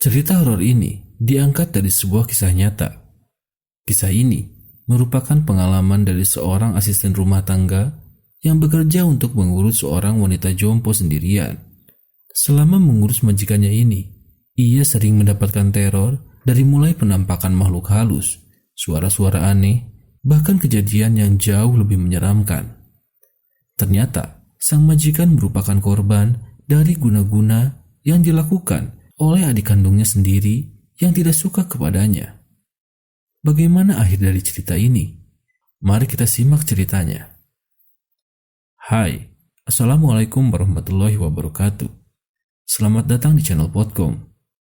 Cerita horor ini diangkat dari sebuah kisah nyata. Kisah ini merupakan pengalaman dari seorang asisten rumah tangga yang bekerja untuk mengurus seorang wanita jompo sendirian. Selama mengurus majikannya ini, ia sering mendapatkan teror dari mulai penampakan makhluk halus, suara-suara aneh, bahkan kejadian yang jauh lebih menyeramkan. Ternyata, sang majikan merupakan korban dari guna-guna yang dilakukan oleh adik kandungnya sendiri yang tidak suka kepadanya. Bagaimana akhir dari cerita ini? Mari kita simak ceritanya. Hai, Assalamualaikum warahmatullahi wabarakatuh. Selamat datang di channel Podcom.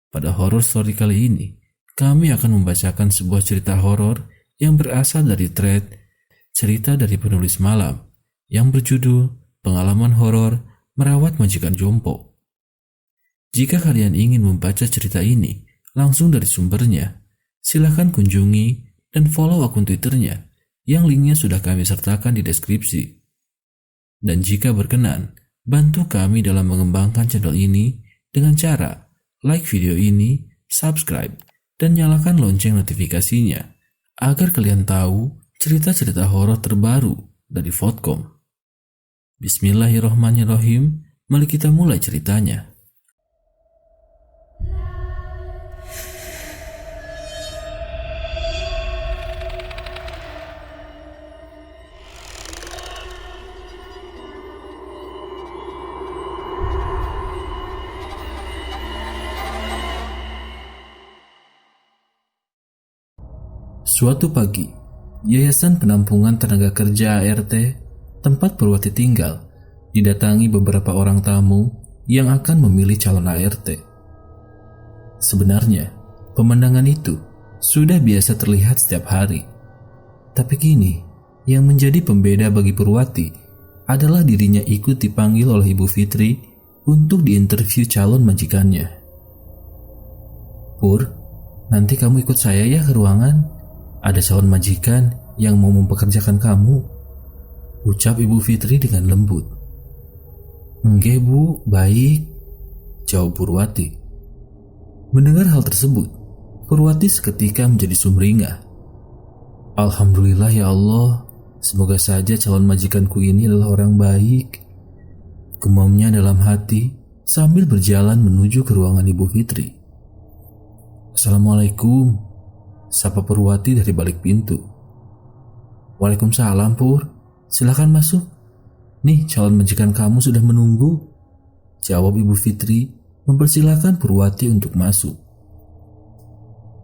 Pada horror story kali ini, kami akan membacakan sebuah cerita horor yang berasal dari thread cerita dari penulis malam yang berjudul Pengalaman Horor Merawat Majikan Jompo. Jika kalian ingin membaca cerita ini langsung dari sumbernya, silakan kunjungi dan follow akun Twitternya yang linknya sudah kami sertakan di deskripsi. Dan jika berkenan, bantu kami dalam mengembangkan channel ini dengan cara like video ini, subscribe, dan nyalakan lonceng notifikasinya agar kalian tahu cerita-cerita horor terbaru dari Podcom. Bismillahirrohmanirrohim, mari kita mulai ceritanya. Suatu pagi, Yayasan Penampungan Tenaga Kerja ART, tempat Purwati tinggal, didatangi beberapa orang tamu yang akan memilih calon ART. Sebenarnya, pemandangan itu sudah biasa terlihat setiap hari. Tapi kini, yang menjadi pembeda bagi Purwati adalah dirinya ikut dipanggil oleh Ibu Fitri untuk diinterview calon majikannya. Pur, nanti kamu ikut saya ya ke ruangan. Ada calon majikan yang mau mempekerjakan kamu, ucap Ibu Fitri dengan lembut. Enggak Bu, baik, jawab Purwati. Mendengar hal tersebut, Purwati seketika menjadi sumringah. Alhamdulillah ya Allah, semoga saja calon majikanku ini adalah orang baik, gumamnya dalam hati sambil berjalan menuju ke ruangan Ibu Fitri. Assalamualaikum, sapa Purwati dari balik pintu. Waalaikumsalam Pur, silakan masuk. Nih calon majikan kamu sudah menunggu, jawab Ibu Fitri mempersilahkan Purwati untuk masuk.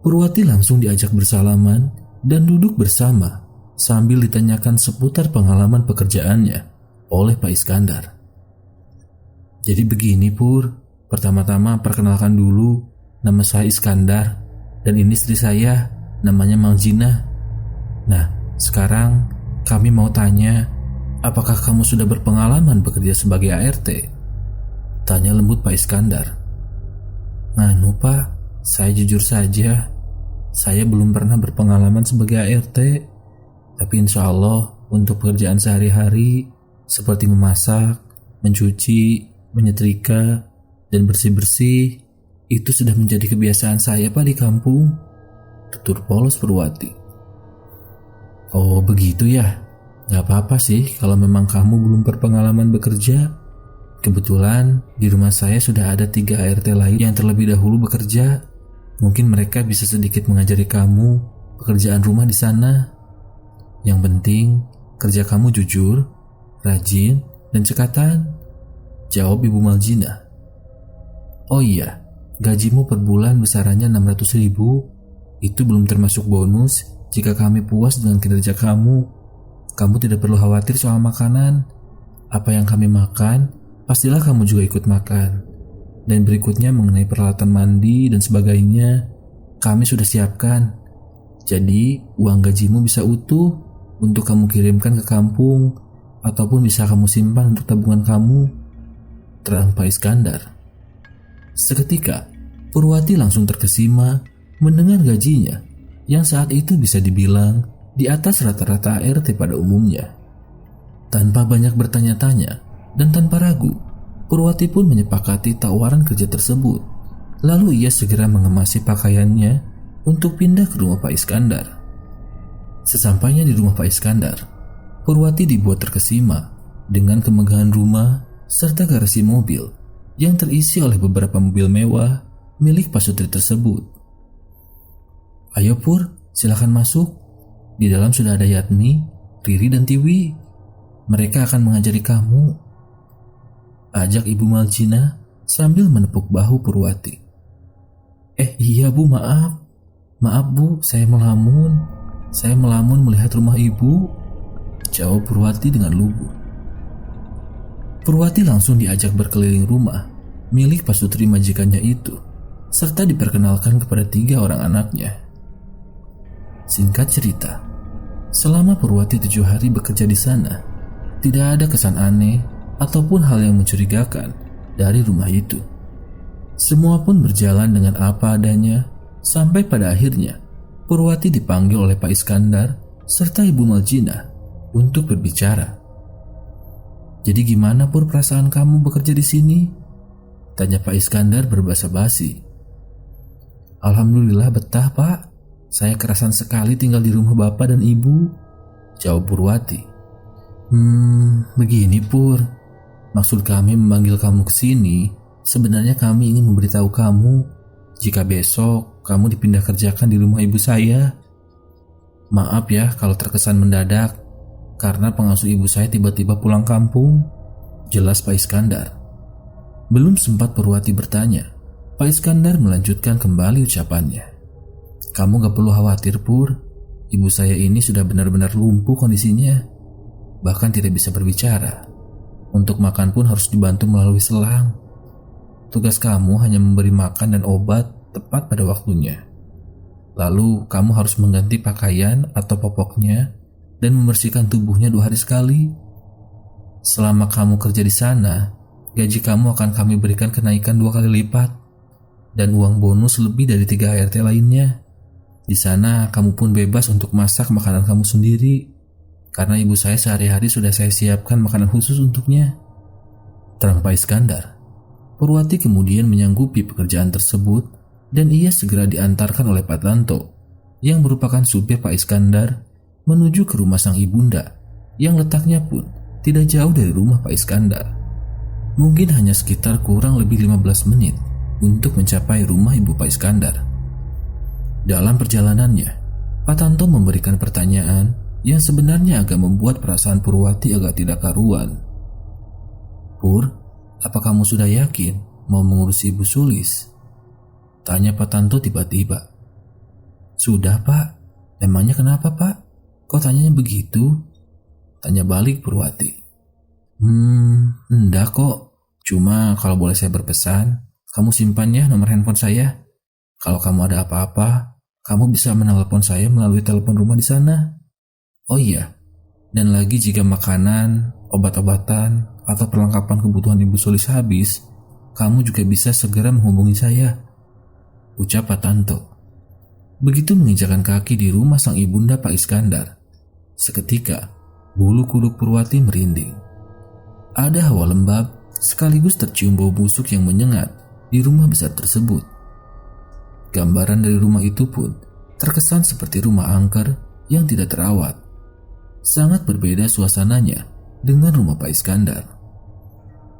Purwati langsung diajak bersalaman dan duduk bersama sambil ditanyakan seputar pengalaman pekerjaannya oleh Pak Iskandar. Jadi begini Pur, pertama-tama perkenalkan dulu, nama saya Iskandar dan ini istri saya, namanya Mang Jina. Nah, sekarang kami mau tanya, apakah kamu sudah berpengalaman bekerja sebagai ART? Tanya lembut Pak Iskandar. Nganu Pak, saya jujur saja, saya belum pernah berpengalaman sebagai ART, tapi insya Allah untuk pekerjaan sehari-hari seperti memasak, mencuci, menyetrika, dan bersih-bersih itu sudah menjadi kebiasaan saya Pak di kampung, tutur polos Purwati. Oh begitu ya, gak apa-apa sih kalau memang kamu belum berpengalaman bekerja. Kebetulan di rumah saya sudah ada 3 ART lain yang terlebih dahulu bekerja. Mungkin mereka bisa sedikit mengajari kamu pekerjaan rumah di sana. Yang penting kerja kamu jujur, rajin, dan cekatan, jawab Ibu Maljina. Oh iya, gajimu per bulan besarannya 600.000. Itu belum termasuk bonus jika kami puas dengan kinerja kamu. Kamu tidak perlu khawatir soal makanan. Apa yang kami makan, pastilah kamu juga ikut makan. Dan berikutnya mengenai peralatan mandi dan sebagainya, kami sudah siapkan. Jadi uang gajimu bisa utuh untuk kamu kirimkan ke kampung, ataupun bisa kamu simpan untuk tabungan kamu, terang Pak Iskandar. Seketika, Purwati langsung terkesima mendengar gajinya yang saat itu bisa dibilang di atas rata-rata ART pada umumnya. Tanpa banyak bertanya-tanya dan tanpa ragu, Purwati pun menyepakati tawaran kerja tersebut Lalu ia segera mengemasi pakaiannya untuk pindah ke rumah Pak Iskandar. Sesampainya di rumah Pak Iskandar, Purwati dibuat terkesima dengan kemegahan rumah serta garasi mobil yang terisi oleh beberapa mobil mewah milik Pak Sutri tersebut. "Ayo Pur, silakan masuk. Di dalam sudah ada Yatmi, Riri dan Tiwi. Mereka akan mengajari kamu," ajak Ibu Maljina sambil menepuk bahu Purwati. Iya Bu, maaf. Maaf Bu, saya melamun. Saya melamun melihat rumah Ibu," jawab Purwati dengan lugu. Purwati langsung diajak berkeliling rumah milik Pak Sutri majikannya itu, serta diperkenalkan kepada 3 orang anaknya. Singkat cerita, selama Purwati 7 hari bekerja di sana, tidak ada kesan aneh ataupun hal yang mencurigakan dari rumah itu. Semua pun berjalan dengan apa adanya, sampai pada akhirnya Purwati dipanggil oleh Pak Iskandar serta Ibu Maljina untuk berbicara. "Jadi gimana Pur perasaan kamu bekerja di sini?" tanya Pak Iskandar berbahasa basi. "Alhamdulillah betah Pak. Saya kerasan sekali tinggal di rumah Bapak dan Ibu," jawab Purwati. Begini Pur. Maksud kami memanggil kamu ke sini, sebenarnya kami ingin memberitahu kamu jika besok kamu dipindah kerjakan di rumah ibu saya. Maaf ya kalau terkesan mendadak, karena pengasuh ibu saya tiba-tiba pulang kampung," jelas Pak Iskandar. Belum sempat Purwati bertanya, Pak Iskandar melanjutkan kembali ucapannya. "Kamu gak perlu khawatir Pur. Ibu saya ini sudah benar-benar lumpuh kondisinya, bahkan tidak bisa berbicara. Untuk makan pun harus dibantu melalui selang. Tugas kamu hanya memberi makan dan obat tepat pada waktunya. Lalu kamu harus mengganti pakaian atau popoknya dan membersihkan tubuhnya 2 hari sekali. Selama kamu kerja di sana, gaji kamu akan kami berikan kenaikan 2 kali lipat dan uang bonus lebih dari 3 ART lainnya. Di sana kamu pun bebas untuk masak makanan kamu sendiri, karena ibu saya sehari-hari sudah saya siapkan makanan khusus untuknya," terang Pak Iskandar. Purwati kemudian menyanggupi pekerjaan tersebut dan ia segera diantarkan oleh Pak Tanto yang merupakan supir Pak Iskandar menuju ke rumah sang ibunda yang letaknya pun tidak jauh dari rumah Pak Iskandar. Mungkin hanya sekitar kurang lebih 15 menit untuk mencapai rumah ibu Pak Iskandar. Dalam perjalanannya, Pak Tanto memberikan pertanyaan yang sebenarnya agak membuat perasaan Purwati agak tidak karuan. "Pur, apa kamu sudah yakin mau mengurus Ibu Sulis?" tanya Pak Tanto tiba-tiba. "Sudah Pak. Emangnya kenapa Pak? Kok tanyanya begitu?" tanya balik Purwati. Enggak kok. Cuma kalau boleh saya berpesan, kamu simpan ya nomor handphone saya. Kalau kamu ada apa-apa, kamu bisa menelepon saya melalui telepon rumah di sana. Oh iya, dan lagi jika makanan, obat-obatan, atau perlengkapan kebutuhan Ibu Sulis habis, kamu juga bisa segera menghubungi saya," ucap Pak Tanto. Begitu menginjakan kaki di rumah sang ibunda Pak Iskandar, seketika bulu kuduk Purwati merinding. Ada hawa lembab sekaligus tercium bau busuk yang menyengat di rumah besar tersebut. Gambaran dari rumah itu pun terkesan seperti rumah angker yang tidak terawat. Sangat berbeda suasananya dengan rumah Pak Iskandar.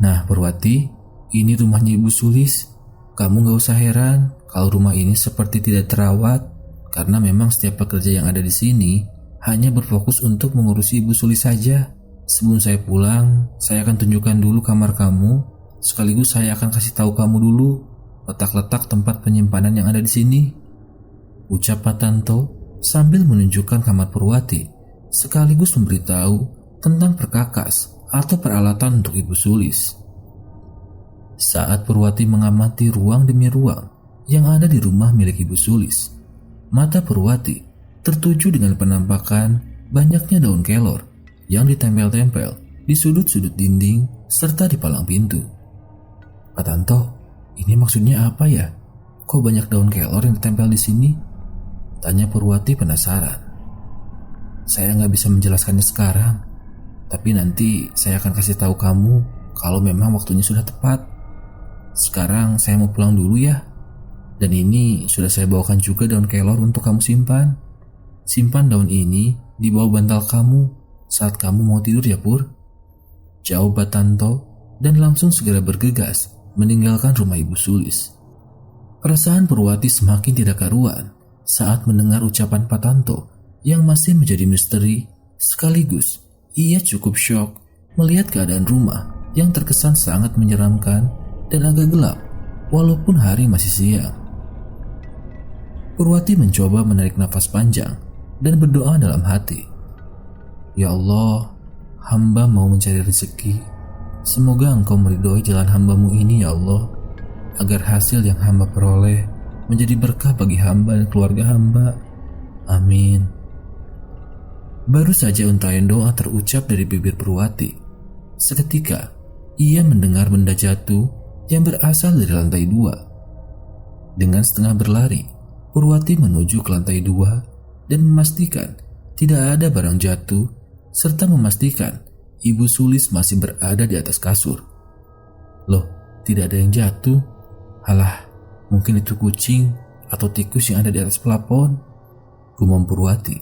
"Nah Purwati, ini rumahnya Ibu Sulis. Kamu gak usah heran kalau rumah ini seperti tidak terawat, karena memang setiap pekerja yang ada di sini hanya berfokus untuk mengurusi Ibu Sulis saja. Sebelum saya pulang, saya akan tunjukkan dulu kamar kamu, sekaligus saya akan kasih tahu kamu dulu letak-letak tempat penyimpanan yang ada di sini," ucap Pak Tanto sambil menunjukkan kamar Purwati, sekaligus memberitahu tentang perkakas atau peralatan untuk Ibu Sulis. Saat Purwati mengamati ruang demi ruang yang ada di rumah milik Ibu Sulis, mata Purwati tertuju dengan penampakan banyaknya daun kelor yang ditempel-tempel di sudut-sudut dinding serta di palang pintu. "Pak Tanto, ini maksudnya apa ya? Kok banyak daun kelor yang ditempel di sini?" tanya Purwati penasaran. "Saya nggak bisa menjelaskannya sekarang, tapi nanti saya akan kasih tahu kamu kalau memang waktunya sudah tepat. Sekarang saya mau pulang dulu ya. Dan ini sudah saya bawakan juga daun kelor untuk kamu simpan. Simpan daun ini di bawah bantal kamu saat kamu mau tidur ya Pur. Jawab Batanto dan langsung segera bergegas meninggalkan rumah Ibu Sulis. Perasaan Purwati semakin tidak karuan saat mendengar ucapan Pak Tanto yang masih menjadi misteri. Sekaligus ia cukup syok melihat keadaan rumah yang terkesan sangat menyeramkan dan agak gelap walaupun hari masih siang. Purwati mencoba menarik nafas panjang dan berdoa dalam hati. Ya Allah, hamba mau mencari rezeki. Semoga Engkau meridhoi jalan hambamu ini ya Allah, agar hasil yang hamba peroleh menjadi berkah bagi hamba dan keluarga hamba. Amin. Baru saja untayan doa terucap dari bibir Purwati, seketika ia mendengar benda jatuh yang berasal dari lantai 2. Dengan setengah berlari, Purwati menuju ke lantai 2 dan memastikan tidak ada barang jatuh, serta memastikan Ibu Sulis masih berada di atas kasur. Loh, tidak ada yang jatuh. Alah, mungkin itu kucing atau tikus yang ada di atas plafon, gumam Purwati.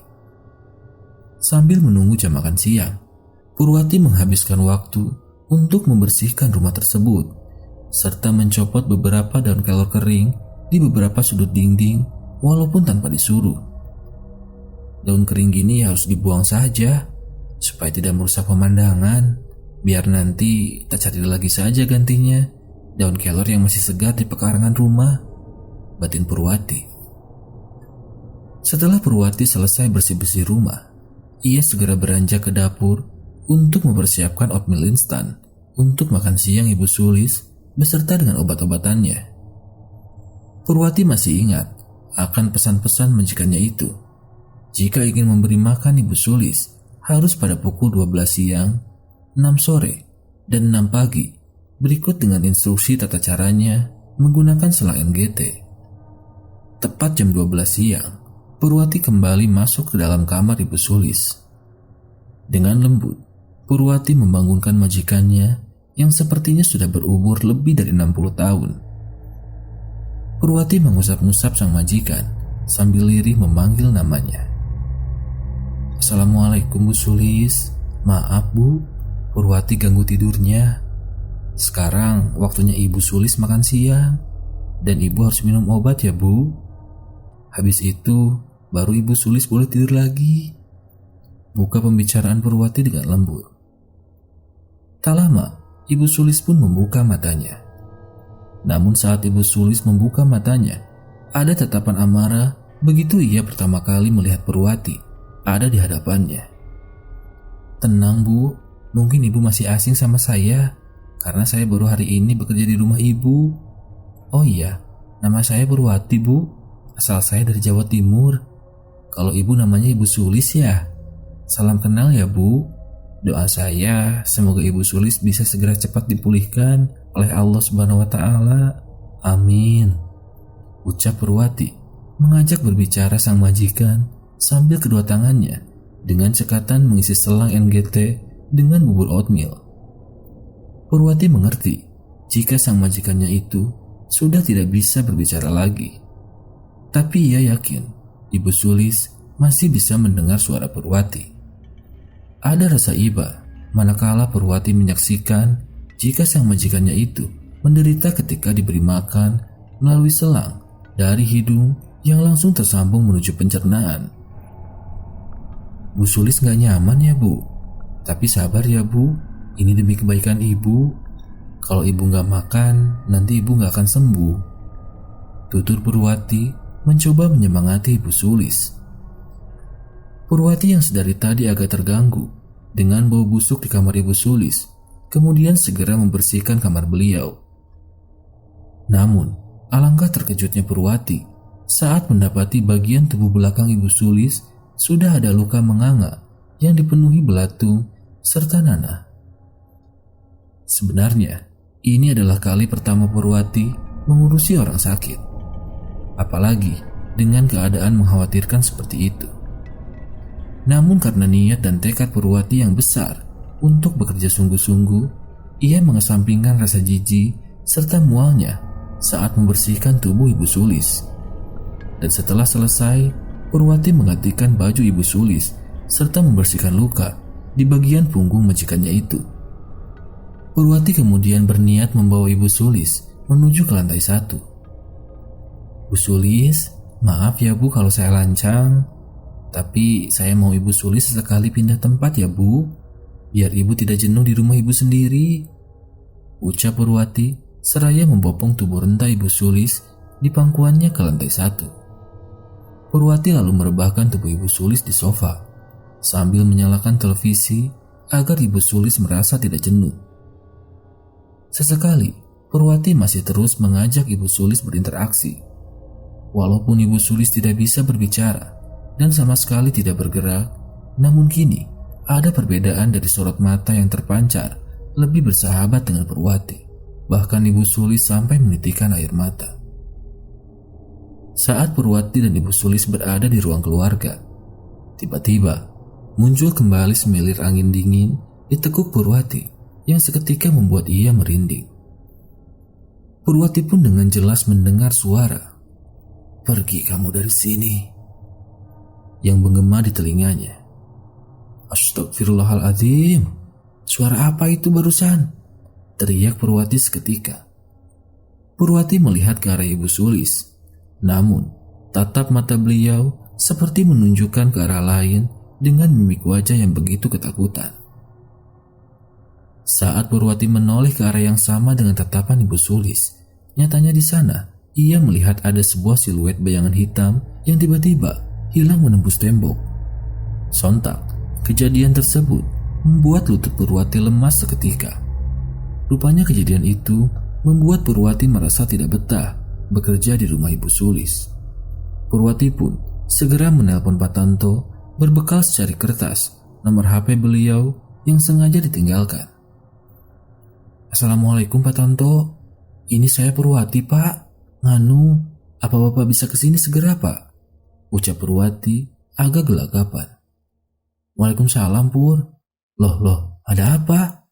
Sambil menunggu jam makan siang, Purwati menghabiskan waktu untuk membersihkan rumah tersebut, serta mencopot beberapa daun kelor kering di beberapa sudut dinding walaupun tanpa disuruh. Daun kering gini harus dibuang saja supaya tidak merusak pemandangan, biar nanti tak cari lagi saja gantinya daun kelor yang masih segar di pekarangan rumah, batin Purwati. Setelah Purwati selesai bersih-bersih rumah, ia segera beranjak ke dapur untuk mempersiapkan oatmeal instan untuk makan siang Ibu Sulis beserta dengan obat-obatannya. Purwati masih ingat akan pesan-pesan majikannya itu. Jika ingin memberi makan Ibu Sulis, harus pada pukul 12 siang, 6 sore, dan 6 pagi, berikut dengan instruksi tata caranya menggunakan selang NGT. Tepat jam 12 siang, Purwati kembali masuk ke dalam kamar Ibu Sulis. Dengan lembut, Purwati membangunkan majikannya yang sepertinya sudah berumur lebih dari 60 tahun. Purwati mengusap-ngusap sang majikan sambil lirih memanggil namanya. Assalamualaikum Bu Sulis. Maaf Bu, Purwati ganggu tidurnya. Sekarang waktunya Ibu Sulis makan siang, dan Ibu harus minum obat ya Bu. Habis itu baru Ibu Sulis boleh tidur lagi. Buka pembicaraan Purwati dengan lembut. Tak lama, Ibu Sulis pun membuka matanya. Namun saat Ibu Sulis membuka matanya, ada tatapan amarah begitu ia pertama kali melihat Purwati ada di hadapannya. Tenang Bu, mungkin Ibu masih asing sama saya karena saya baru hari ini bekerja di rumah Ibu. Oh iya, nama saya Purwati Bu, asal saya dari Jawa Timur. Kalau Ibu namanya Ibu Sulis ya? Salam kenal ya Bu. Doa saya semoga Ibu Sulis bisa segera cepat dipulihkan oleh Allah Subhanahu wa Ta'ala. Amin. Ucap Purwati mengajak berbicara sang majikan sambil kedua tangannya dengan cekatan mengisi selang NGT dengan bubur oatmeal. Purwati mengerti jika sang majikannya itu sudah tidak bisa berbicara lagi. Tapi ia yakin Ibu Sulis masih bisa mendengar suara Purwati. Ada rasa iba manakala Purwati menyaksikan jika sang majikannya itu menderita ketika diberi makan melalui selang dari hidung yang langsung tersambung menuju pencernaan. Bu Sulis gak nyaman ya Bu, tapi sabar ya Bu, ini demi kebaikan Ibu. Kalau Ibu gak makan, nanti Ibu gak akan sembuh. Tutur Purwati mencoba menyemangati Ibu Sulis. Purwati yang sedari tadi agak terganggu dengan bau busuk di kamar Ibu Sulis, kemudian segera membersihkan kamar beliau. Namun, alangkah terkejutnya Purwati saat mendapati bagian tubuh belakang Ibu Sulis sudah ada luka menganga yang dipenuhi belatung serta nanah. Sebenarnya, ini adalah kali pertama Purwati mengurusi orang sakit, apalagi dengan keadaan mengkhawatirkan seperti itu. Namun karena niat dan tekad Purwati yang besar untuk bekerja sungguh-sungguh, ia mengesampingkan rasa jijik serta mualnya saat membersihkan tubuh Ibu Sulis. Dan setelah selesai, Purwati menggantikan baju Ibu Sulis serta membersihkan luka di bagian punggung majikannya itu. Purwati kemudian berniat membawa Ibu Sulis menuju ke lantai 1. "Bu Sulis, maaf ya Bu kalau saya lancang, tapi saya mau Ibu Sulis sesekali pindah tempat ya Bu, biar Ibu tidak jenuh di rumah Ibu sendiri," ucap Purwati seraya membopong tubuh renta Ibu Sulis di pangkuannya ke lantai 1. Purwati lalu merebahkan tubuh Ibu Sulis di sofa sambil menyalakan televisi agar Ibu Sulis merasa tidak jenuh. Sesekali, Purwati masih terus mengajak Ibu Sulis berinteraksi. Walaupun Ibu Sulis tidak bisa berbicara dan sama sekali tidak bergerak, namun kini ada perbedaan dari sorot mata yang terpancar lebih bersahabat dengan Purwati. Bahkan Ibu Sulis sampai menitikkan air mata. Saat Purwati dan Ibu Sulis berada di ruang keluarga, tiba-tiba muncul kembali semilir angin dingin di tekuk Purwati yang seketika membuat ia merinding. Purwati pun dengan jelas mendengar suara, "Pergi kamu dari sini," yang menggema di telinganya. "Astagfirullahaladzim, suara apa itu barusan?" teriak Purwati seketika. Purwati melihat ke arah Ibu Sulis, namun tatap mata beliau seperti menunjukkan ke arah lain dengan mimik wajah yang begitu ketakutan. Saat Purwati menoleh ke arah yang sama dengan tatapan Ibu Sulis, nyatanya di sana ia melihat ada sebuah siluet bayangan hitam yang tiba-tiba hilang menembus tembok. Sontak, kejadian tersebut membuat lutut Purwati lemas seketika. Rupanya kejadian itu membuat Purwati merasa tidak betah bekerja di rumah Ibu Sulis. Purwati pun segera menelpon Pak Tanto berbekal secari kertas nomor HP beliau yang sengaja ditinggalkan. "Assalamualaikum Pak Tanto, ini saya Purwati Pak. Nganu, apa Bapak bisa kesini segera Pak?" ucap Purwati agak gelagapan. "Waalaikumsalam Pur. Loh, ada apa?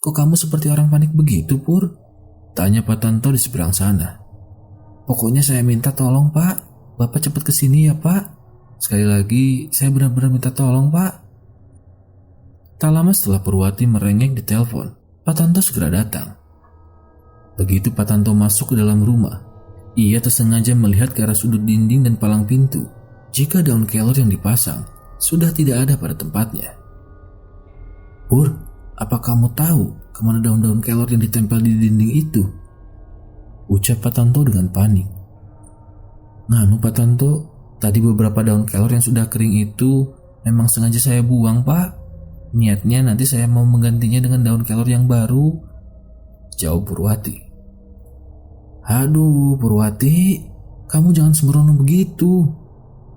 Kok kamu seperti orang panik begitu Pur?" tanya Pak Tanto di seberang sana. "Pokoknya saya minta tolong Pak, Bapak cepat kesini ya Pak. Sekali lagi saya benar-benar minta tolong Pak." Tak lama setelah Purwati merengek di telepon, Pak Tanto segera datang. Begitu Pak Tanto masuk ke dalam rumah, ia tersengaja melihat ke arah sudut dinding dan palang pintu jika daun kelor yang dipasang sudah tidak ada pada tempatnya. "Pur, apa kamu tahu kemana daun-daun kelor yang ditempel di dinding itu?" ucap Pak Tanto dengan panik. "Nganu Pak Tanto, tadi beberapa daun kelor yang sudah kering itu memang sengaja saya buang Pak. Niatnya nanti saya mau menggantinya dengan daun kelor yang baru," jawab Purwati. "Aduh Purwati, kamu jangan sembrono begitu.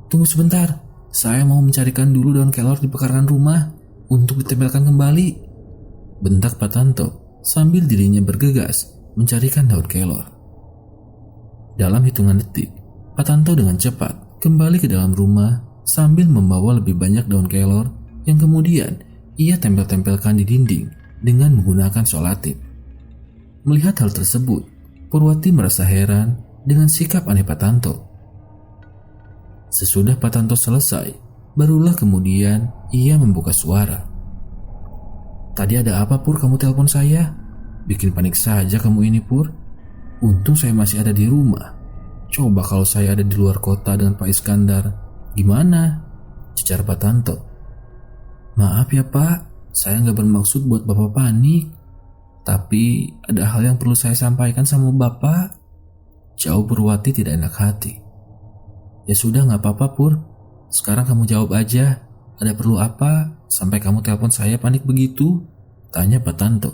Tunggu sebentar, saya mau mencarikan dulu daun kelor di pekarangan rumah untuk ditempelkan kembali," bentak Pak Tanto sambil dirinya bergegas mencarikan daun kelor. Dalam hitungan detik, Pak Tanto dengan cepat kembali ke dalam rumah sambil membawa lebih banyak daun kelor yang kemudian ia tempel-tempelkan di dinding dengan menggunakan solatip. Melihat hal tersebut, Purwati merasa heran dengan sikap aneh Pak Tanto. Sesudah Pak Tanto selesai, barulah kemudian ia membuka suara. "Tadi ada apa Pur kamu telepon saya? Bikin panik saja kamu ini Pur. Untung saya masih ada di rumah. Coba kalau saya ada di luar kota dengan Pak Iskandar, gimana?" cecar Pak Tanto. "Maaf ya Pak, saya nggak bermaksud buat Bapak panik. Tapi ada hal yang perlu saya sampaikan sama Bapak," jawab Purwati tidak enak hati. "Ya sudah nggak apa-apa Pur, sekarang kamu jawab aja. Ada perlu apa sampai kamu telepon saya panik begitu?" tanya Pak Tanto.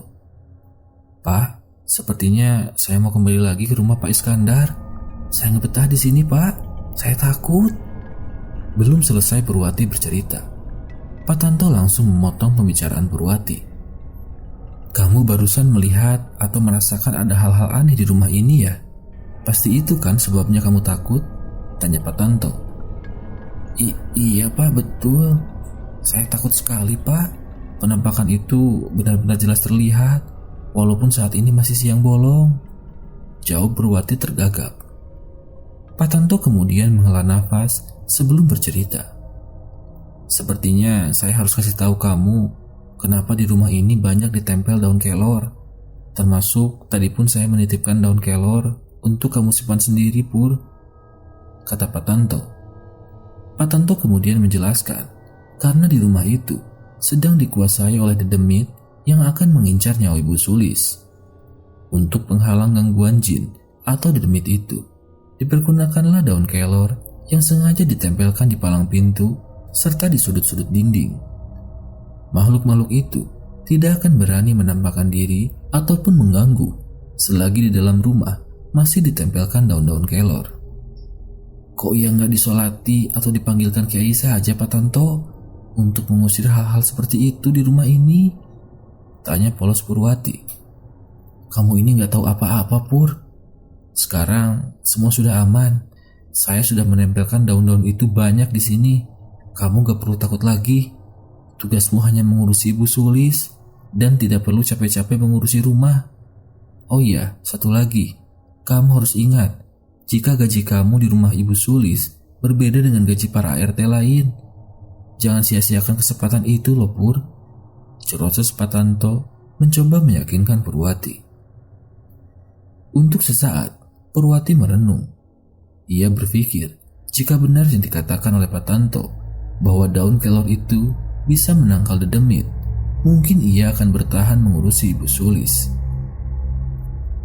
"Pak, sepertinya saya mau kembali lagi ke rumah Pak Iskandar. Saya nggak betah di sini Pak, saya takut." Belum selesai Purwati bercerita, Pak Tanto langsung memotong pembicaraan Purwati. "Kamu barusan melihat atau merasakan ada hal-hal aneh di rumah ini ya? Pasti itu kan sebabnya kamu takut?" tanya Pak Tanto. Iya Pak, betul. Saya takut sekali Pak. Penampakan itu benar-benar jelas terlihat, walaupun saat ini masih siang bolong," jawab Purwati tergagap. Pak Tanto kemudian menghela nafas sebelum bercerita. Sepertinya saya harus kasih tahu kamu kenapa di rumah ini banyak ditempel daun kelor. Termasuk tadi pun saya menitipkan daun kelor untuk kamu simpan sendiri, Pur, kata Pak Tanto. Pak Tanto kemudian menjelaskan karena di rumah itu sedang dikuasai oleh dedemit yang akan mengincar nyawa Ibu Sulis. Untuk penghalang gangguan jin atau dedemit itu, dipergunakanlah daun kelor yang sengaja ditempelkan di palang pintu serta di sudut-sudut dinding. Makhluk-makhluk itu tidak akan berani menampakkan diri ataupun mengganggu selagi di dalam rumah masih ditempelkan daun-daun kelor. Kok ia nggak disolati atau dipanggilkan kiai saja, Pak Tanto, untuk mengusir hal-hal seperti itu di rumah ini? Tanya polos Purwati. Kamu ini nggak tahu apa-apa, Pur. Sekarang semua sudah aman. Saya sudah menempelkan daun-daun itu banyak di sini. Kamu gak perlu takut lagi. Tugasmu hanya mengurusi Ibu Sulis dan tidak perlu capek-capek mengurusi rumah. Oh iya, satu lagi. Kamu harus ingat, jika gaji kamu di rumah Ibu Sulis berbeda dengan gaji para ART lain. Jangan sia-siakan kesempatan itu loh, Pur. Ceroces Pak Tanto mencoba meyakinkan Purwati. Untuk sesaat, Purwati merenung. Ia berpikir, jika benar yang dikatakan oleh Pak Tanto bahwa daun kelor itu bisa menangkal dedemit, mungkin ia akan bertahan mengurusi Ibu Sulis.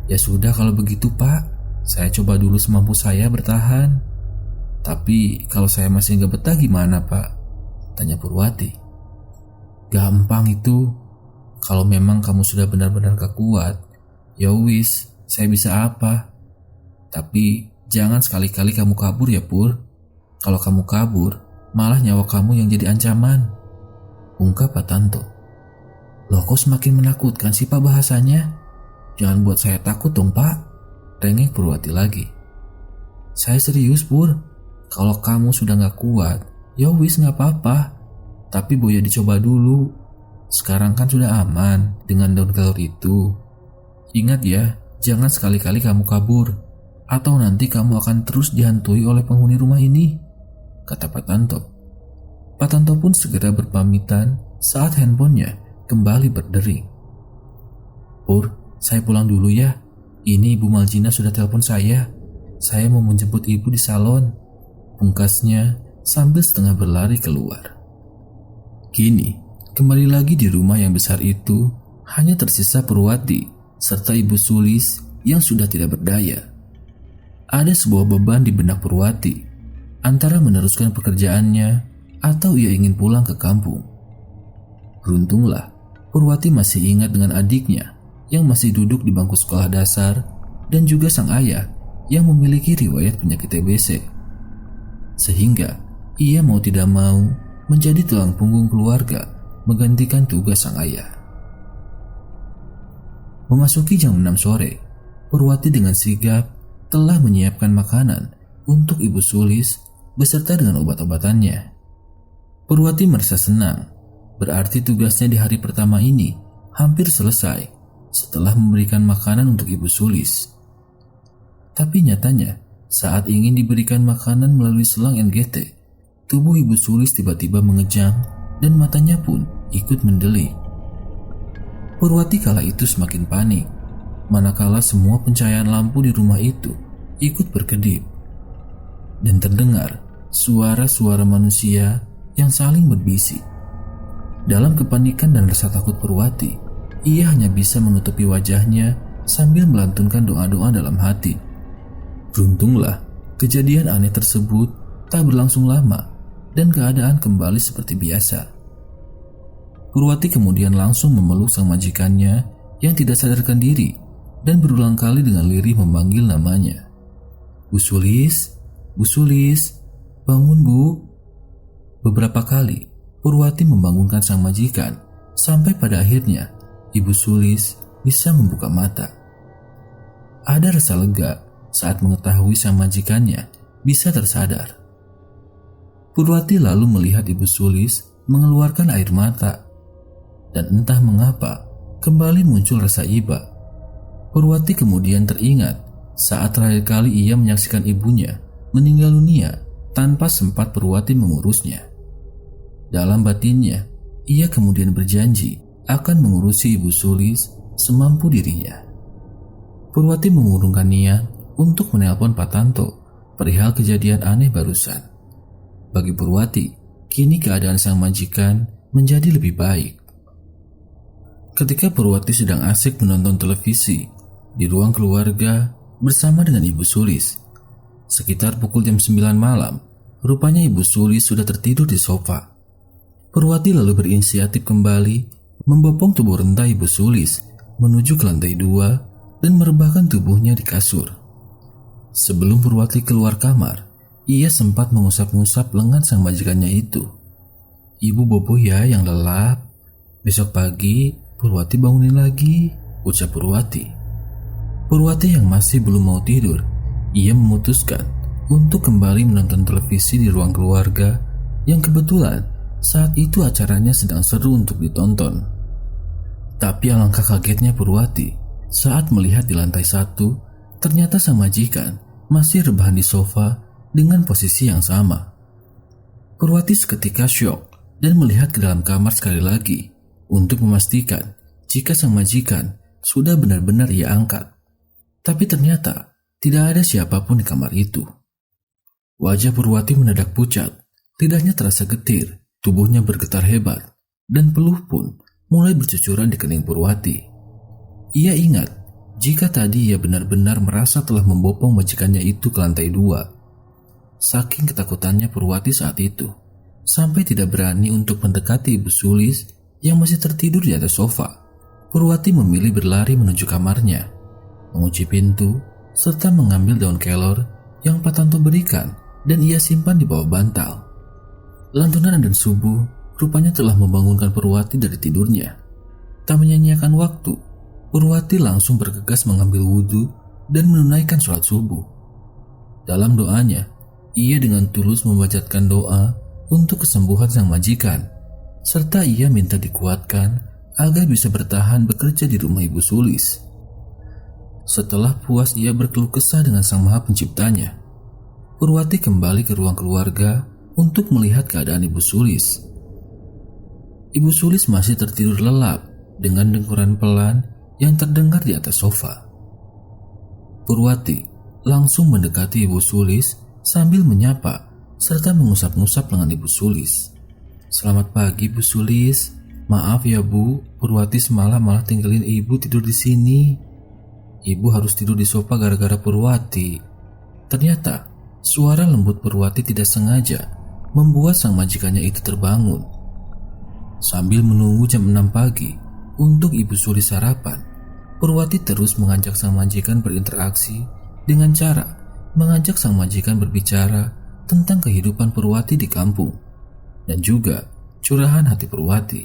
Ya sudah kalau begitu, Pak, saya coba dulu semampu saya bertahan. Tapi kalau saya masih gak betah gimana, Pak? Tanya Purwati. Gampang itu. Kalau memang kamu sudah benar-benar gak kuat, ya wis, saya bisa apa? Tapi jangan sekali-kali kamu kabur ya, Pur. Kalau kamu kabur, malah nyawa kamu yang jadi ancaman, ungkap Pak Tanto. Loh, kok semakin menakutkan sih, Pak, bahasanya? Jangan buat saya takut dong, Pak, rengek Purwati lagi. Saya serius, Pur. Kalau kamu sudah gak kuat, ya wis gak apa-apa. Tapi Boya dicoba dulu. Sekarang kan sudah aman dengan daun kelor itu. Ingat ya, jangan sekali-kali kamu kabur, atau nanti kamu akan terus dihantui oleh penghuni rumah ini, kata Pak Tanto. Pak Tanto pun segera berpamitan saat handphonenya kembali berdering. Pur, saya pulang dulu ya. Ini Ibu Maljina sudah telepon saya. Saya mau menjemput ibu di salon, pungkasnya sambil setengah berlari keluar. Kini, kembali lagi di rumah yang besar itu, hanya tersisa Purwati serta Ibu Sulis yang sudah tidak berdaya. Ada sebuah beban di benak Purwati, antara meneruskan pekerjaannya atau ia ingin pulang ke kampung. Beruntunglah, Purwati masih ingat dengan adiknya yang masih duduk di bangku sekolah dasar dan juga sang ayah yang memiliki riwayat penyakit TBC. Sehingga ia mau tidak mau menjadi tulang punggung keluarga menggantikan tugas sang ayah. Memasuki jam 6 sore, Purwati dengan sigap telah menyiapkan makanan untuk Ibu Sulis beserta dengan obat-obatannya. Purwati merasa senang, berarti tugasnya di hari pertama ini hampir selesai setelah memberikan makanan untuk Ibu Sulis. Tapi nyatanya, saat ingin diberikan makanan melalui selang NGT, tubuh Ibu Sulis tiba-tiba mengejang dan matanya pun ikut mendelik. Purwati kala itu semakin panik, manakala semua pencahayaan lampu di rumah itu ikut berkedip. Dan terdengar suara-suara manusia yang saling berbisik. Dalam kepanikan dan rasa takut Purwati, ia hanya bisa menutupi wajahnya sambil melantunkan doa-doa dalam hati. Beruntunglah, kejadian aneh tersebut tak berlangsung lama dan keadaan kembali seperti biasa. Purwati kemudian langsung memeluk sang majikannya yang tidak sadarkan diri dan berulang kali dengan lirih memanggil namanya. Bu Sulis, Bu Sulis, bangun Bu. Beberapa kali Purwati membangunkan sang majikan sampai pada akhirnya Ibu Sulis bisa membuka mata. Ada rasa lega saat mengetahui sang majikannya bisa tersadar. Purwati lalu melihat Ibu Sulis mengeluarkan air mata dan entah mengapa kembali muncul rasa iba. Purwati kemudian teringat saat terakhir kali ia menyaksikan ibunya meninggal dunia tanpa sempat Purwati mengurusnya. Dalam batinnya, ia kemudian berjanji akan mengurusi Ibu Sulis semampu dirinya. Purwati mengurungkan niat untuk menelpon Pak Tanto perihal kejadian aneh barusan. Bagi Purwati, kini keadaan sang majikan menjadi lebih baik. Ketika Purwati sedang asik menonton televisi di ruang keluarga bersama dengan Ibu Sulis, sekitar pukul jam 9 malam, rupanya Ibu Sulis sudah tertidur di sofa. Purwati lalu berinisiatif kembali membopong tubuh renta Ibu Sulis menuju ke lantai 2 dan merebahkan tubuhnya di kasur. Sebelum Purwati keluar kamar, ia sempat mengusap-ngusap lengan sang majikannya itu. "Ibu bobo ya yang lelap. Besok pagi Purwati bangunin lagi," ucap Purwati. Purwati yang masih belum mau tidur, ia memutuskan untuk kembali menonton televisi di ruang keluarga yang kebetulan saat itu acaranya sedang seru untuk ditonton. Tapi alangkah kagetnya Purwati saat melihat di lantai 1, ternyata sang majikan masih rebahan di sofa dengan posisi yang sama. Purwati seketika syok dan melihat ke dalam kamar sekali lagi untuk memastikan jika sang majikan sudah benar-benar ia angkat. Tapi ternyata tidak ada siapapun di kamar itu. Wajah Purwati mendadak pucat, lidahnya terasa getir, tubuhnya bergetar hebat, dan peluh pun mulai bercucuran di kening Purwati. Ia ingat jika tadi ia benar-benar merasa telah membopong majikannya itu ke lantai 2. Saking ketakutannya Purwati saat itu, sampai tidak berani untuk mendekati Ibu Sulis yang masih tertidur di atas sofa. Purwati memilih berlari menuju kamarnya, mengunci pintu, serta mengambil daun kelor yang Pak Tanto berikan dan ia simpan di bawah bantal. Lantunan dan subuh rupanya telah membangunkan Purwati dari tidurnya. Tak menyia-nyiakan waktu, Purwati langsung bergegas mengambil wudhu dan menunaikan sholat subuh. Dalam doanya, ia dengan tulus membacakan doa untuk kesembuhan sang majikan, serta ia minta dikuatkan agar bisa bertahan bekerja di rumah Ibu Sulis. Setelah puas ia berkeluh kesah dengan Sang Maha Penciptanya, Purwati kembali ke ruang keluarga untuk melihat keadaan Ibu Sulis. Ibu Sulis masih tertidur lelap dengan dengkuran pelan yang terdengar di atas sofa. Purwati langsung mendekati Ibu Sulis sambil menyapa serta mengusap-ngusap lengan Ibu Sulis. "Selamat pagi Bu Sulis. Maaf ya Bu, Purwati semalam malah tinggalin Ibu tidur di sini. Ibu harus tidur di sofa gara-gara Purwati." Ternyata suara lembut Purwati tidak sengaja membuat sang majikannya itu terbangun. Sambil menunggu jam 6 pagi untuk Ibu Sulis sarapan, Purwati terus mengajak sang majikan berinteraksi dengan cara mengajak sang majikan berbicara tentang kehidupan Purwati di kampung dan juga curahan hati Purwati.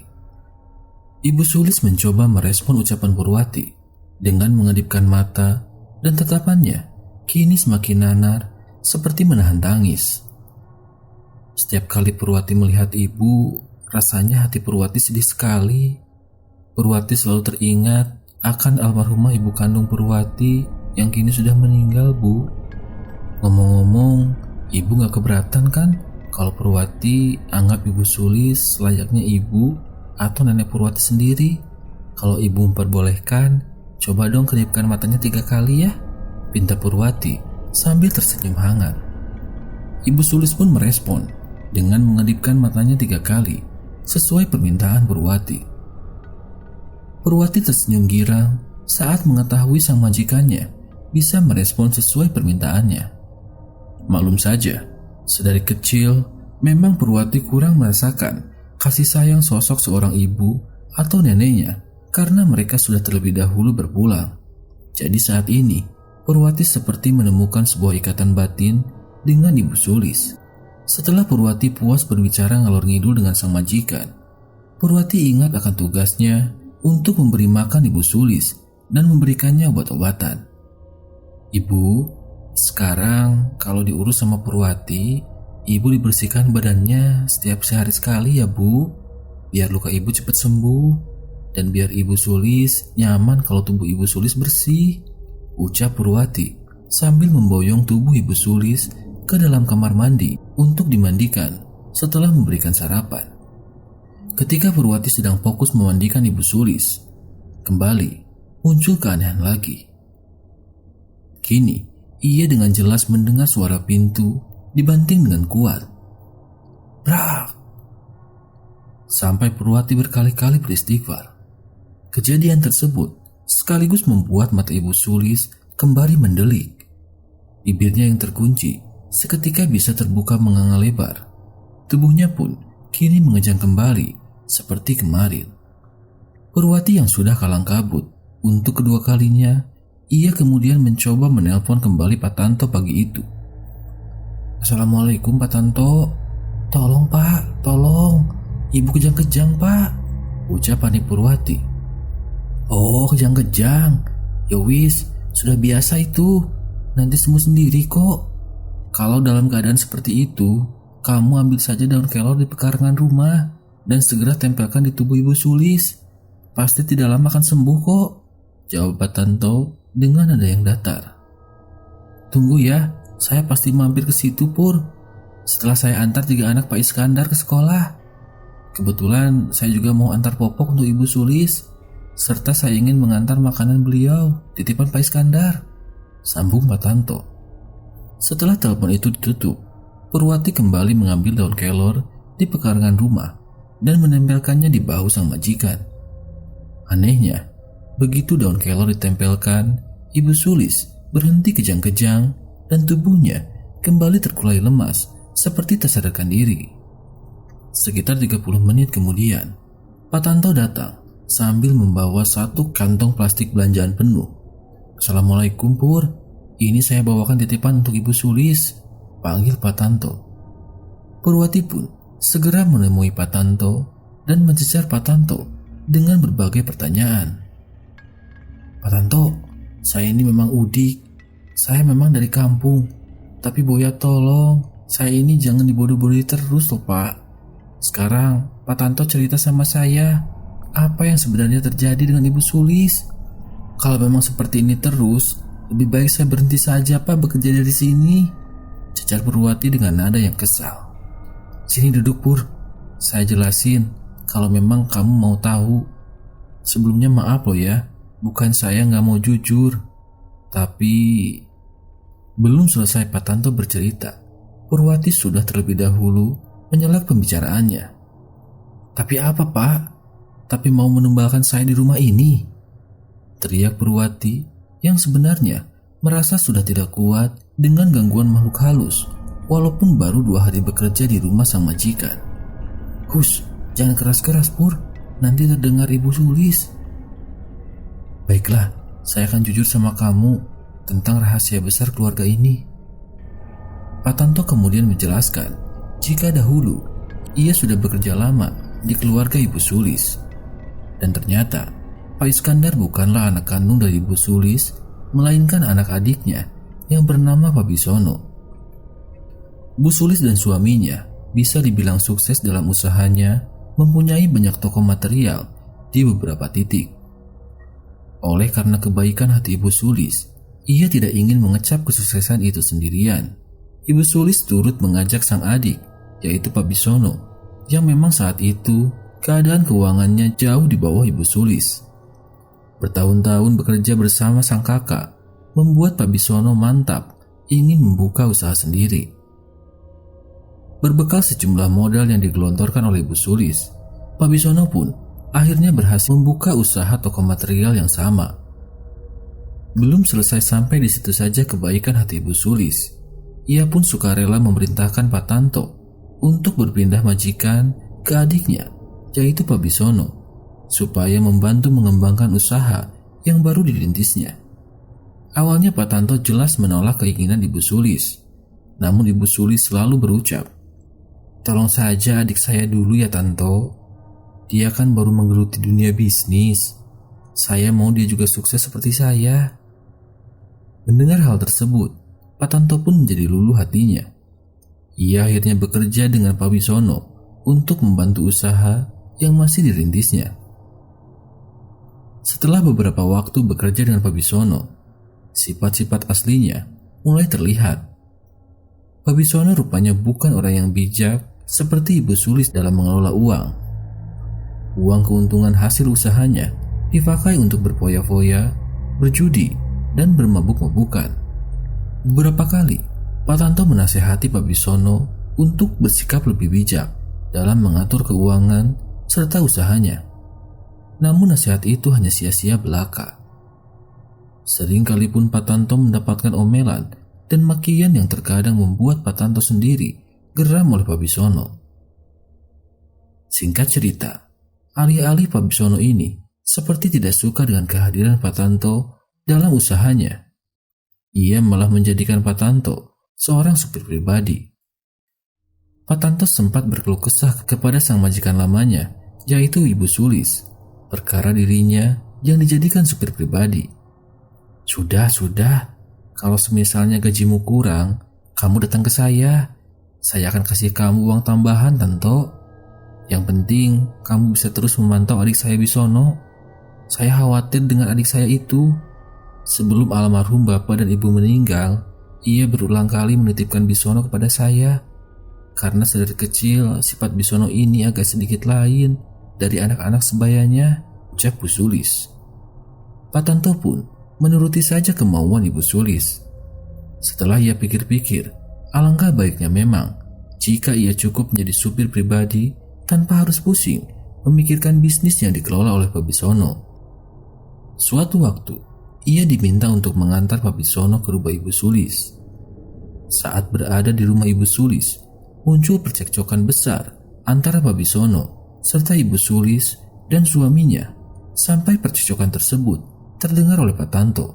Ibu Sulis mencoba merespon ucapan Purwati dengan mengedipkan mata dan tatapannya kini semakin nanar seperti menahan tangis. Setiap kali Purwati melihat ibu, rasanya hati Purwati sedih sekali. Purwati selalu teringat akan almarhumah ibu kandung Purwati yang kini sudah meninggal, Bu. Ngomong-ngomong, ibu gak keberatan kan kalau Purwati anggap Ibu Sulis layaknya ibu atau nenek Purwati sendiri? Kalau ibu memperbolehkan, coba dong kedipkan matanya 3 kali ya, pinta Purwati sambil tersenyum hangat. Ibu Sulis pun merespon dengan mengedipkan matanya 3 kali sesuai permintaan Purwati. Purwati tersenyum girang saat mengetahui sang majikannya bisa merespon sesuai permintaannya. Maklum saja, sedari kecil memang Purwati kurang merasakan kasih sayang sosok seorang ibu atau neneknya karena mereka sudah terlebih dahulu berpulang. Jadi saat ini, Purwati seperti menemukan sebuah ikatan batin dengan Ibu Sulis. Setelah Purwati puas berbicara ngalor ngidul dengan sang majikan, Purwati ingat akan tugasnya untuk memberi makan Ibu Sulis dan memberikannya obat-obatan. "Ibu, sekarang kalau diurus sama Purwati, Ibu dibersihkan badannya setiap sehari sekali ya Bu, biar luka Ibu cepat sembuh. Dan biar Ibu Sulis nyaman kalau tubuh Ibu Sulis bersih," ucap Purwati sambil memboyong tubuh Ibu Sulis ke dalam kamar mandi untuk dimandikan setelah memberikan sarapan. Ketika Purwati sedang fokus memandikan Ibu Sulis, kembali muncul keanehan lagi. Kini, ia dengan jelas mendengar suara pintu dibanting dengan kuat. Brak! Sampai Purwati berkali-kali beristighfar. Kejadian tersebut sekaligus membuat mata Ibu Sulis kembali mendelik. Bibirnya yang terkunci seketika bisa terbuka menganga lebar. Tubuhnya pun kini mengejang kembali seperti kemarin. Purwati yang sudah kalang kabut untuk kedua kalinya, ia kemudian mencoba menelpon kembali Pak Tanto pagi itu. Assalamualaikum Pak Tanto. Tolong Pak, tolong. Ibu kejang-kejang Pak, ucap panik Purwati. Oh, kejang-kejang. Ya wis, sudah biasa itu. Nanti sembuh sendiri kok. Kalau dalam keadaan seperti itu, kamu ambil saja daun kelor di pekarangan rumah dan segera tempelkan di tubuh Ibu Sulis. Pasti tidak lama akan sembuh kok, jawab Pak Tanto dengan nada yang datar. Tunggu ya, saya pasti mampir ke situ Pur. Setelah saya antar 3 anak Pak Iskandar ke sekolah. Kebetulan saya juga mau antar popok untuk Ibu Sulis, serta saya ingin mengantar makanan beliau, titipan Pak Iskandar, sambung Pak Tanto. Setelah telepon itu ditutup, Purwati kembali mengambil daun kelor di pekarangan rumah dan menempelkannya di bahu sang majikan. Anehnya, begitu daun kelor ditempelkan, Ibu Sulis berhenti kejang-kejang dan tubuhnya kembali terkulai lemas seperti tak sadarkan diri. Sekitar 30 menit kemudian, Pak Tanto datang sambil membawa 1 kantong plastik belanjaan penuh. Assalamualaikum Pur, ini saya bawakan titipan untuk Ibu Sulis, panggil Pak Tanto. Purwati pun segera menemui Pak Tanto dan mencecar Pak Tanto dengan berbagai pertanyaan. Pak Tanto, saya ini memang udik, saya memang dari kampung, tapi Boya tolong, saya ini jangan dibodoh-bodohi terus loh Pak. Sekarang Pak Tanto cerita sama saya apa yang sebenarnya terjadi dengan Ibu Sulis. Kalau memang seperti ini terus, lebih baik saya berhenti saja Pak bekerja dari sini, cecar Purwati dengan nada yang kesal. Sini duduk Pur, saya jelasin kalau memang kamu mau tahu. Sebelumnya maaf loh ya, bukan saya nggak mau jujur, tapi belum selesai Pak Tanto bercerita, Purwati sudah terlebih dahulu menyelak pembicaraannya. Tapi apa Pak? Tapi mau menumbalkan saya di rumah ini? Teriak Purwati yang sebenarnya merasa sudah tidak kuat dengan gangguan makhluk halus walaupun baru 2 hari bekerja di rumah sang majikan. Hush, jangan keras-keras Pur, nanti terdengar Ibu Sulis. Baiklah, saya akan jujur sama kamu tentang rahasia besar keluarga ini. Pak Tanto kemudian menjelaskan jika dahulu ia sudah bekerja lama di keluarga Ibu Sulis. Dan ternyata Pak Iskandar bukanlah anak kandung dari Ibu Sulis, melainkan anak adiknya yang bernama Pak Bisono. Bu Sulis dan suaminya bisa dibilang sukses dalam usahanya, mempunyai banyak toko material di beberapa titik. Oleh karena kebaikan hati Ibu Sulis, ia tidak ingin mengecap kesuksesan itu sendirian. Ibu Sulis turut mengajak sang adik, yaitu Pak Bisono, yang memang saat itu keadaan keuangannya jauh di bawah Ibu Sulis. Bertahun-tahun bekerja bersama sang kakak membuat Pak Bisono mantap ingin membuka usaha sendiri. Berbekal sejumlah modal yang digelontorkan oleh Ibu Sulis, Pak Bisono pun akhirnya berhasil membuka usaha toko material yang sama. Belum selesai sampai di situ saja kebaikan hati Ibu Sulis, ia pun sukarela memerintahkan Pak Tanto untuk berpindah majikan ke adiknya, yaitu Pak Bisono, supaya membantu mengembangkan usaha yang baru dirintisnya. Awalnya Pak Tanto jelas menolak keinginan Ibu Sulis, namun Ibu Sulis selalu berucap, "Tolong saja adik saya dulu ya Tanto, dia kan baru menggeluti dunia bisnis, saya mau dia juga sukses seperti saya." Mendengar hal tersebut, Pak Tanto pun menjadi luluh hatinya. Ia akhirnya bekerja dengan Pak Bisono untuk membantu usaha yang masih dirintisnya. Setelah beberapa waktu bekerja dengan Pak Bisono, sifat-sifat aslinya mulai terlihat. Pak Bisono rupanya bukan orang yang bijak seperti Ibu Sulis dalam mengelola uang. Uang keuntungan hasil usahanya dipakai untuk berfoya-foya, berjudi, dan bermabuk-mabukan. Beberapa kali, Pak Tanto menasehati Pak Bisono untuk bersikap lebih bijak dalam mengatur keuangan serta usahanya. Namun nasihat itu hanya sia-sia belaka. Sering kali pun Pak Tanto mendapatkan omelan dan makian yang terkadang membuat Pak Tanto sendiri geram oleh Pak Bisono. Singkat cerita, alih-alih Pak Bisono ini seperti tidak suka dengan kehadiran Pak Tanto dalam usahanya, ia malah menjadikan Pak Tanto seorang supir pribadi. Pak Tanto sempat berkeluh kesah kepada sang majikan lamanya, yaitu Ibu Sulis, perkara dirinya yang dijadikan supir pribadi. Sudah, kalau semisalnya gajimu kurang, kamu datang ke saya. Saya akan kasih kamu uang tambahan, Tanto. Yang penting, kamu bisa terus memantau adik saya Bisono. Saya khawatir dengan adik saya itu. Sebelum almarhum bapak dan ibu meninggal, ia berulang kali menitipkan Bisono kepada saya. Karena sedari kecil, sifat Bisono ini agak sedikit lain dari anak-anak sebayanya, ucap Bu Sulis. Pak Tanto pun menuruti saja kemauan Ibu Sulis. Setelah ia pikir-pikir, alangkah baiknya memang jika ia cukup menjadi supir pribadi tanpa harus pusing memikirkan bisnis yang dikelola oleh Pak Bisono. Suatu waktu, ia diminta untuk mengantar Pak Bisono ke rumah Ibu Sulis. Saat berada di rumah Ibu Sulis, muncul percekcokan besar antara Pak Bisono serta Ibu Sulis dan suaminya, sampai percekcokan tersebut terdengar oleh Pak Tanto.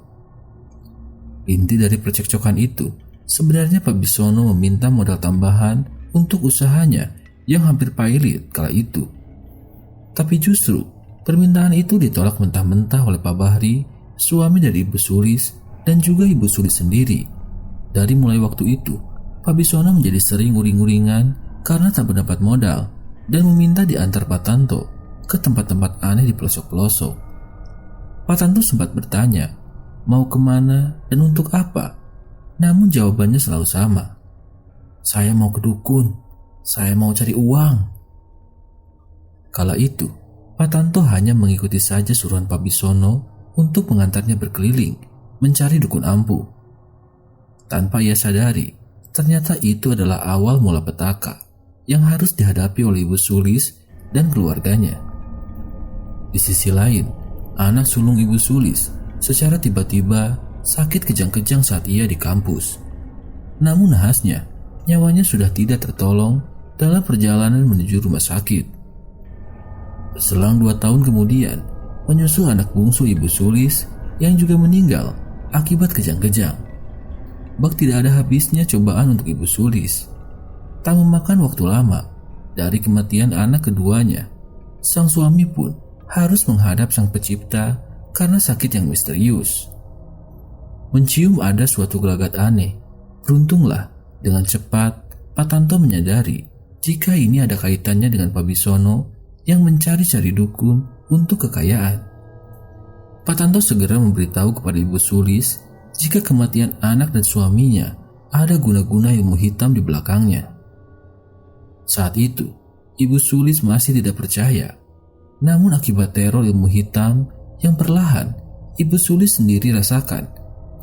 Inti dari percekcokan itu sebenarnya Pak Bisono meminta modal tambahan untuk usahanya yang hampir pailit kala itu. Tapi justru permintaan itu ditolak mentah-mentah oleh Pak Bahri, suami dari Ibu Sulis, dan juga Ibu Sulis sendiri. Dari mulai waktu itu, Pak Bisono menjadi sering uring-uringan karena tak mendapat modal dan meminta diantar Pak Tanto ke tempat-tempat aneh di pelosok-pelosok. Pak Tanto sempat bertanya, mau kemana dan untuk apa? Namun jawabannya selalu sama. Saya mau ke dukun, saya mau cari uang. Kala itu, Pak Tanto hanya mengikuti saja suruhan Pak Bisono untuk mengantarnya berkeliling, mencari dukun ampuh. Tanpa ia sadari, ternyata itu adalah awal mula petaka yang harus dihadapi oleh Ibu Sulis dan keluarganya. Di sisi lain, anak sulung Ibu Sulis secara tiba-tiba sakit kejang-kejang saat ia di kampus. Namun nahasnya, nyawanya sudah tidak tertolong dalam perjalanan menuju rumah sakit. Berselang 2 tahun kemudian, menyusul anak bungsu Ibu Sulis yang juga meninggal akibat kejang-kejang. Bak tidak ada habisnya cobaan untuk Ibu Sulis. Tak memakan waktu lama, dari kematian anak keduanya, sang suami pun harus menghadap sang pencipta karena sakit yang misterius. Mencium ada suatu gelagat aneh. Beruntunglah dengan cepat Pak Tanto menyadari jika ini ada kaitannya dengan Pak Bisono yang mencari-cari dukun untuk kekayaan. Pak Tanto segera memberitahu kepada Ibu Sulis jika kematian anak dan suaminya ada guna-guna ilmu hitam di belakangnya. Saat itu, Ibu Sulis masih tidak percaya. Namun akibat teror ilmu hitam yang perlahan Ibu Sulis sendiri rasakan,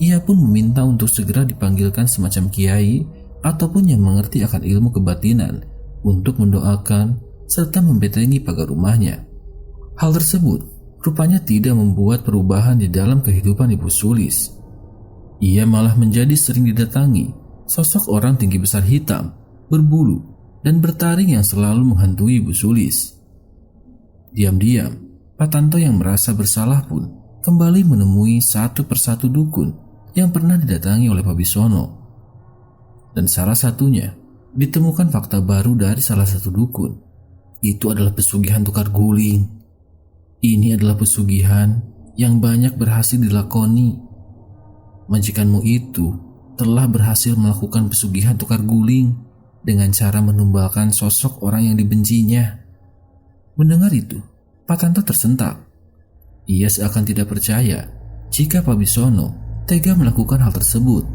ia pun meminta untuk segera dipanggilkan semacam kiai ataupun yang mengerti akan ilmu kebatinan untuk mendoakan serta membentengi pagar rumahnya. Hal tersebut rupanya tidak membuat perubahan di dalam kehidupan Ibu Sulis. Ia malah menjadi sering didatangi sosok orang tinggi besar hitam, berbulu, dan bertaring yang selalu menghantui Ibu Sulis. Diam-diam, Pak Tanto yang merasa bersalah pun kembali menemui satu persatu dukun yang pernah didatangi oleh Pak Bisono. Dan salah satunya ditemukan fakta baru dari salah satu dukun. Itu adalah pesugihan tukar guling. Ini adalah pesugihan yang banyak berhasil dilakoni. Majikanmu itu telah berhasil melakukan pesugihan tukar guling dengan cara menumbalkan sosok orang yang dibencinya. Mendengar itu, Pak Tanto tersentak. Ia seakan tidak percaya jika Pak Bisono tega melakukan hal tersebut.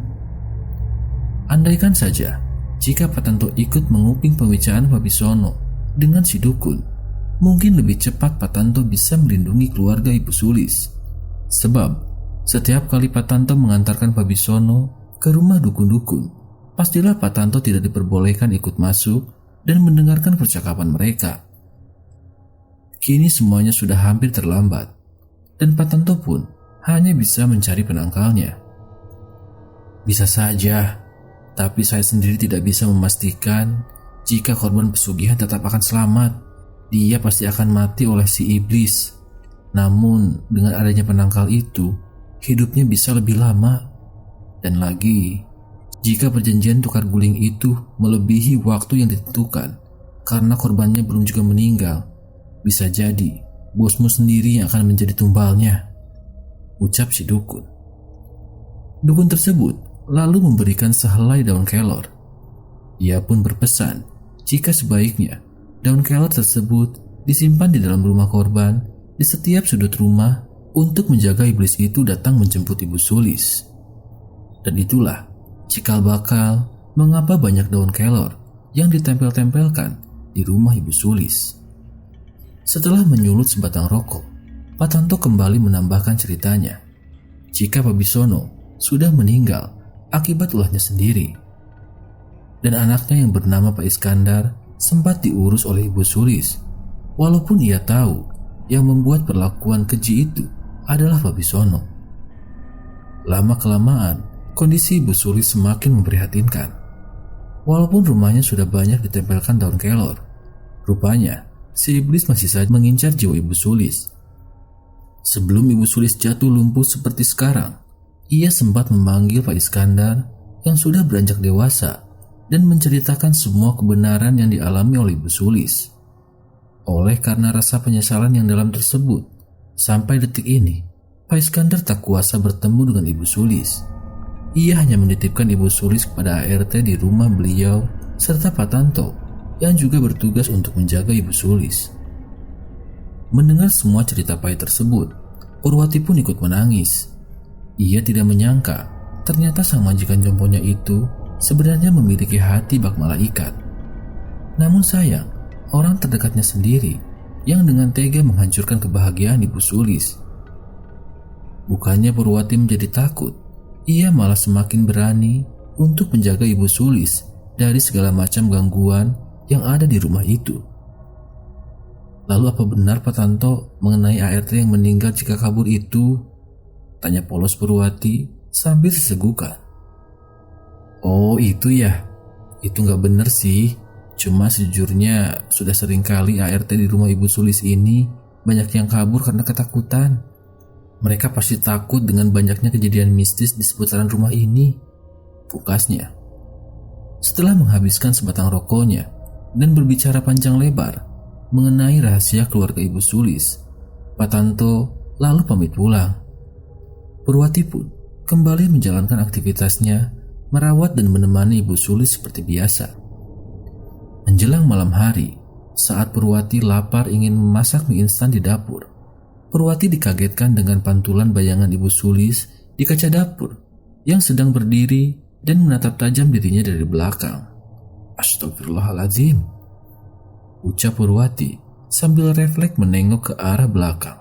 Andaikan saja jika Pak Tanto ikut menguping pembicaraan Pak Bisono dengan si dukun, mungkin lebih cepat Pak Tanto bisa melindungi keluarga Ibu Sulis. Sebab setiap kali Pak Tanto mengantarkan Pak Bisono ke rumah dukun-dukun, pastilah Pak Tanto tidak diperbolehkan ikut masuk dan mendengarkan percakapan mereka. Kini semuanya sudah hampir terlambat, dan Pak Tanto pun hanya bisa mencari penangkalnya. Bisa saja, tapi saya sendiri tidak bisa memastikan jika korban pesugihan tetap akan selamat. Dia pasti akan mati oleh si iblis. Namun dengan adanya penangkal itu, hidupnya bisa lebih lama. Dan lagi, jika perjanjian tukar guling itu melebihi waktu yang ditentukan karena korbannya belum juga meninggal, bisa jadi bosmu sendiri yang akan menjadi tumbalnya, ucap si dukun. Dukun tersebut lalu memberikan sehelai daun kelor. Ia pun berpesan jika sebaiknya daun kelor tersebut disimpan di dalam rumah korban di setiap sudut rumah untuk menjaga iblis itu datang menjemput Ibu Sulis. Dan itulah cikal bakal mengapa banyak daun kelor yang ditempel-tempelkan di rumah Ibu Sulis. Setelah menyulut sebatang rokok, Pak Tanto kembali menambahkan ceritanya. Jika Pak Bisono sudah meninggal akibat ulahnya sendiri, dan anaknya yang bernama Pak Iskandar sempat diurus oleh Ibu Sulis, walaupun ia tahu yang membuat perlakuan keji itu adalah Pak Bisono. Lama-kelamaan, kondisi Ibu Sulis semakin memprihatinkan. Walaupun rumahnya sudah banyak ditempelkan daun kelor, rupanya si iblis masih saja mengincar jiwa Ibu Sulis. Sebelum Ibu Sulis jatuh lumpuh seperti sekarang, ia sempat memanggil Pak Iskandar yang sudah beranjak dewasa dan menceritakan semua kebenaran yang dialami oleh Ibu Sulis. Oleh karena rasa penyesalan yang dalam tersebut, sampai detik ini, Pak Iskandar tak kuasa bertemu dengan Ibu Sulis. Ia hanya menitipkan Ibu Sulis kepada ART di rumah beliau serta Pak Tanto yang juga bertugas untuk menjaga Ibu Sulis. Mendengar semua cerita pahit tersebut, Purwati pun ikut menangis. Ia tidak menyangka ternyata sang majikan jomponya itu sebenarnya memiliki hati bak malaikat. Namun sayang, orang terdekatnya sendiri yang dengan tega menghancurkan kebahagiaan Ibu Sulis. Bukannya Purwati menjadi takut, ia malah semakin berani untuk menjaga Ibu Sulis dari segala macam gangguan yang ada di rumah itu. Lalu apa benar Pak Tanto mengenai ART yang meninggal jika kabur itu? Tanya polos Purwati sambil sesegukan. Oh itu ya, itu nggak bener sih. Cuma sejujurnya sudah sering kali ART di rumah Ibu Sulis ini banyak yang kabur karena ketakutan. Mereka pasti takut dengan banyaknya kejadian mistis di seputaran rumah ini, pukasnya. Setelah menghabiskan sebatang rokoknya dan berbicara panjang lebar mengenai rahasia keluarga Ibu Sulis, Pak Tanto lalu pamit pulang. Purwati pun kembali menjalankan aktivitasnya merawat dan menemani Ibu Sulis seperti biasa. Menjelang malam hari, saat Purwati lapar ingin memasak mie instan di dapur, Purwati dikagetkan dengan pantulan bayangan Ibu Sulis di kaca dapur yang sedang berdiri dan menatap tajam dirinya dari belakang. Astagfirullahaladzim, ucap Purwati sambil refleks menengok ke arah belakang.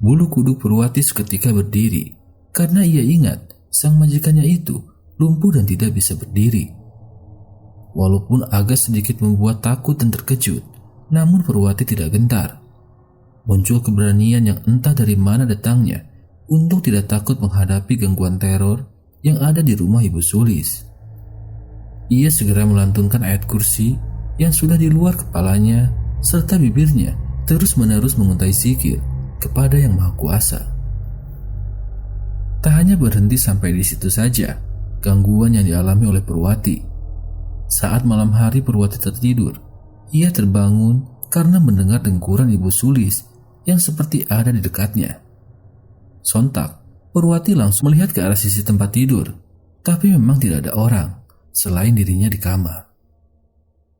Bulu kuduk Purwati seketika berdiri karena ia ingat sang majikannya itu lumpuh dan tidak bisa berdiri. Walaupun agak sedikit membuat takut dan terkejut, namun Purwati tidak gentar. Muncul keberanian yang entah dari mana datangnya untuk tidak takut menghadapi gangguan teror yang ada di rumah Ibu Sulis. Ia segera melantunkan ayat kursi yang sudah di luar kepalanya serta bibirnya terus-menerus menguntai zikir kepada Yang Maha Kuasa. Tak hanya berhenti sampai di situ saja gangguan yang dialami oleh Purwati. Saat malam hari Purwati tertidur, ia terbangun karena mendengar dengkuran Ibu Sulis yang seperti ada di dekatnya. Sontak, Purwati langsung melihat ke arah sisi tempat tidur, tapi memang tidak ada orang selain dirinya di kamar.